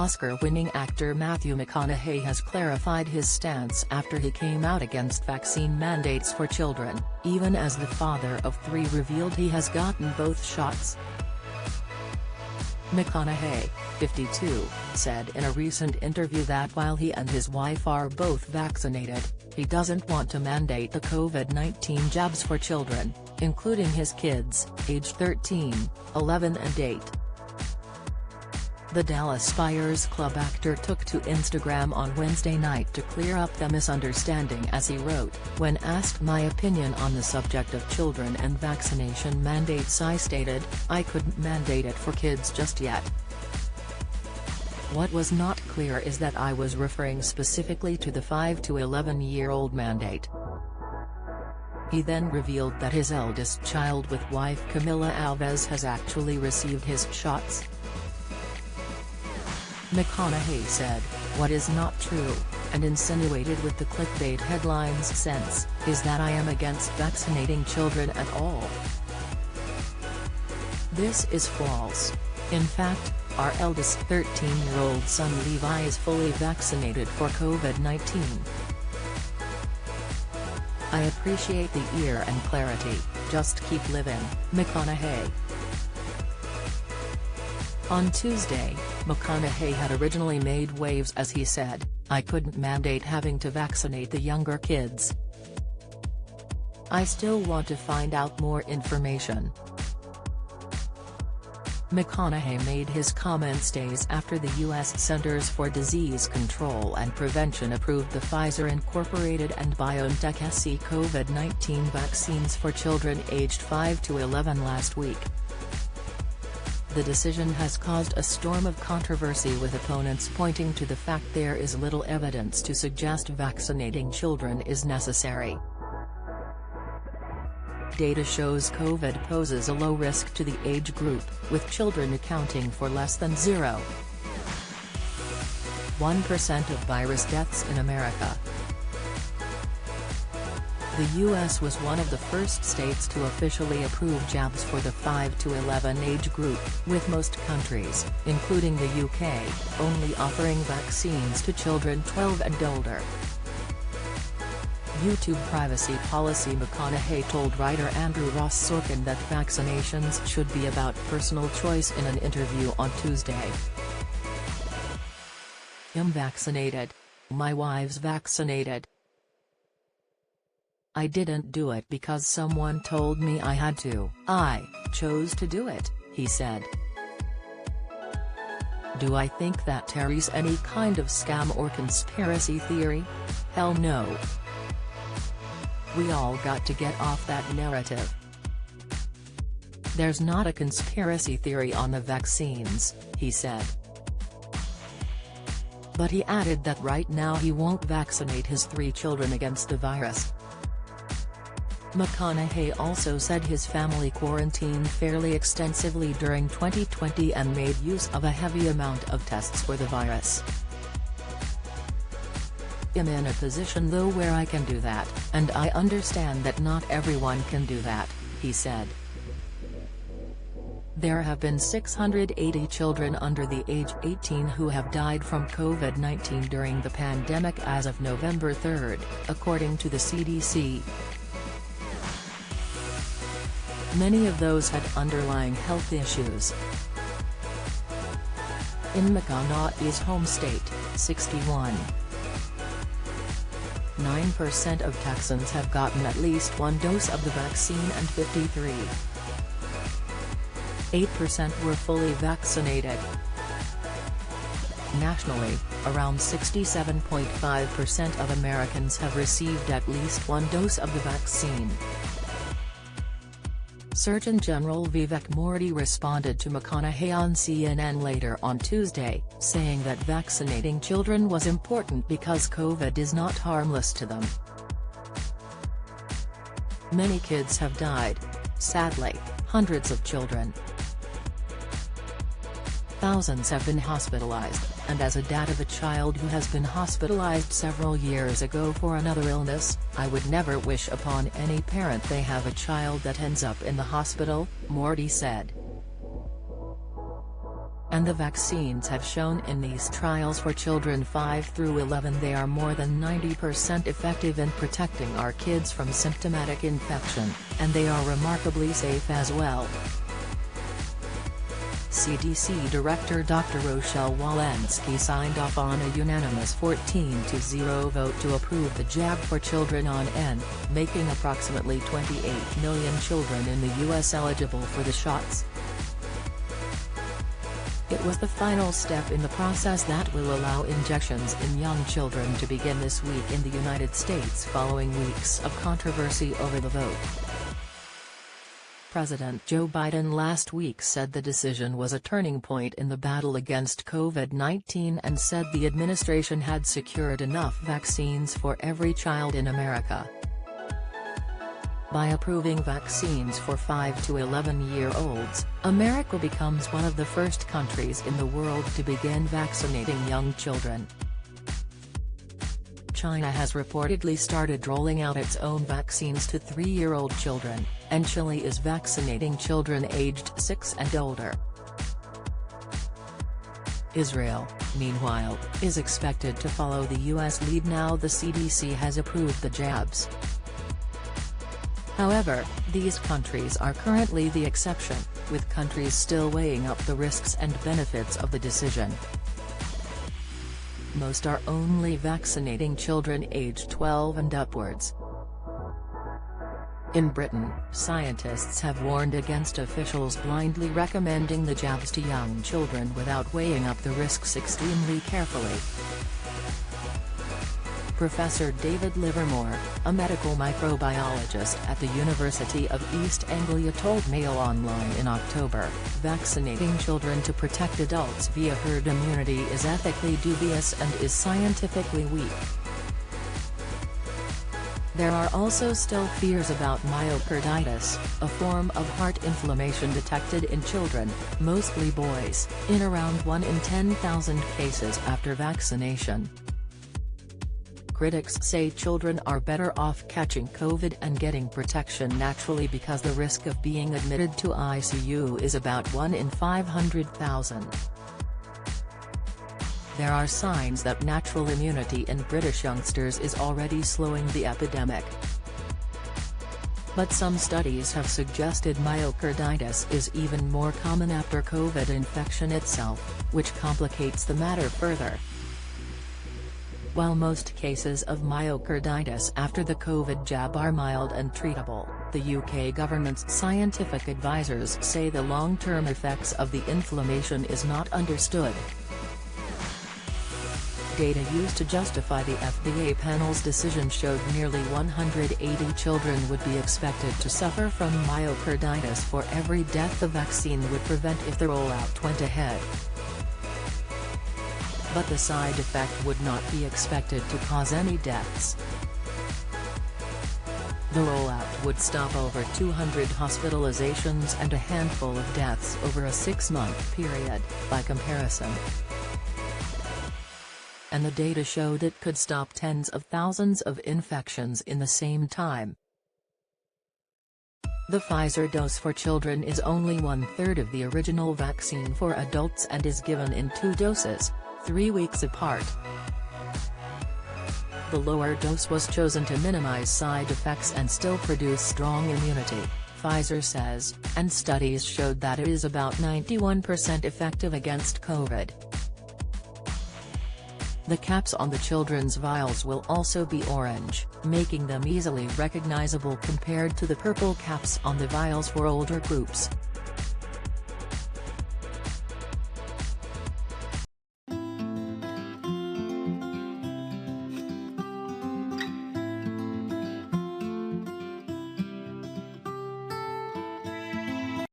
Oscar-winning actor Matthew McConaughey has clarified his stance after he came out against vaccine mandates for children, even as the father of 3 revealed he has gotten both shots. McConaughey, 52, said in a recent interview that while he and his wife are both vaccinated, he doesn't want to mandate the COVID-19 jabs for children, including his kids, aged 13, 11 and 8. The Dallas Buyers Club actor took to Instagram on Wednesday night to clear up the misunderstanding as he wrote, "When asked my opinion on the subject of children and vaccination mandates, I stated, I couldn't mandate it for kids just yet. What was not clear is that I was referring specifically to the 5 to 11-year-old mandate." He then revealed that his eldest child with wife Camila Alves has actually received his shots. McConaughey said, "What is not true, and insinuated with the clickbait headline's sense, is that I am against vaccinating children at all. This is false. In fact, our eldest 13-year-old son Levi is fully vaccinated for COVID-19. I appreciate the ear and clarity, just keep living, McConaughey." On Tuesday, McConaughey had originally made waves as he said, "I couldn't mandate having to vaccinate the younger kids. I still want to find out more information." McConaughey made his comments days after the U.S. Centers for Disease Control and Prevention approved the Pfizer-incorporated and BioNTech SC COVID-19 vaccines for children aged 5 to 11 last week. The decision has caused a storm of controversy, with opponents pointing to the fact there is little evidence to suggest vaccinating children is necessary. Data shows COVID poses a low risk to the age group, with children accounting for less than 0.1% of virus deaths in America. The U.S. was one of the first states to officially approve jabs for the 5 to 11 age group, with most countries, including the UK, only offering vaccines to children 12 and older. YouTube privacy policy. McConaughey told writer Andrew Ross Sorkin that vaccinations should be about personal choice in an interview on Tuesday. "I'm vaccinated. My wife's vaccinated. I didn't do it because someone told me I had to. I chose to do it," he said. "Do I think that Terry's any kind of scam or conspiracy theory? Hell no. We all got to get off that narrative. There's not a conspiracy theory on the vaccines," he said. But he added that right now he won't vaccinate his 3 children against the virus. McConaughey also said his family quarantined fairly extensively during 2020 and made use of a heavy amount of tests for the virus. "I'm in a position though where I can do that, and I understand that not everyone can do that," he said. There have been 680 children under the age 18 who have died from COVID-19 during the pandemic as of November 3, according to the CDC. Many of those had underlying health issues. In McConaughey's home state, 61.9% of Texans have gotten at least 1 dose of the vaccine and 53.8% were fully vaccinated. Nationally, around 67.5% of Americans have received at least 1 dose of the vaccine. Surgeon General Vivek Murthy responded to McConaughey on CNN later on Tuesday, saying that vaccinating children was important because COVID is not harmless to them. "Many kids have died. Sadly, hundreds of children. Thousands have been hospitalized, and as a dad of a child who has been hospitalized several years ago for another illness, I would never wish upon any parent they have a child that ends up in the hospital," Murthy said. and the vaccines have shown in these trials for children 5 through 11 they are more than 90% effective in protecting our kids from symptomatic infection, and they are remarkably safe as well. CDC Director Dr. Rochelle Walensky signed off on a unanimous 14-0 vote to approve the jab for children on N, making approximately 28 million children in the U.S. eligible for the shots. It was the final step in the process that will allow injections in young children to begin this week in the United States following weeks of controversy over the vote. President Joe Biden last week said the decision was a turning point in the battle against COVID-19 and said the administration had secured enough vaccines for every child in America. By approving vaccines for 5 to 11-year-olds, America becomes one of the first countries in the world to begin vaccinating young children. China has reportedly started rolling out its own vaccines to 3-year-old children, and Chile is vaccinating children aged 6 and older. Israel, meanwhile, is expected to follow the U.S. lead now the CDC has approved the jabs. However, these countries are currently the exception, with countries still weighing up the risks and benefits of the decision. Most are only vaccinating children aged 12 and upwards. In Britain, scientists have warned against officials blindly recommending the jabs to young children without weighing up the risks extremely carefully. Professor David Livermore, a medical microbiologist at the University of East Anglia told Mail Online in October, vaccinating children to protect adults via herd immunity is ethically dubious and is scientifically weak. There are also still fears about myocarditis, a form of heart inflammation detected in children, mostly boys, in around 1 in 10,000 cases after vaccination. Critics say children are better off catching COVID and getting protection naturally because the risk of being admitted to ICU is about 1 in 500,000. There are signs that natural immunity in British youngsters is already slowing the epidemic. But some studies have suggested myocarditis is even more common after COVID infection itself, which complicates the matter further. While most cases of myocarditis after the COVID jab are mild and treatable, the UK government's scientific advisors say the long-term effects of the inflammation is not understood. Data used to justify the FDA panel's decision showed nearly 180 children would be expected to suffer from myocarditis for every death the vaccine would prevent if the rollout went ahead. But the side effect would not be expected to cause any deaths. The rollout would stop over 200 hospitalizations and a handful of deaths over a 6-month period, by comparison. And the data showed it could stop tens of thousands of infections in the same time. The Pfizer dose for children is only 1/3 of the original vaccine for adults and is given in 2 doses, 3 weeks apart. The lower dose was chosen to minimize side effects and still produce strong immunity, Pfizer says, and studies showed that it is about 91% effective against COVID. The caps on the children's vials will also be orange, making them easily recognizable compared to the purple caps on the vials for older groups.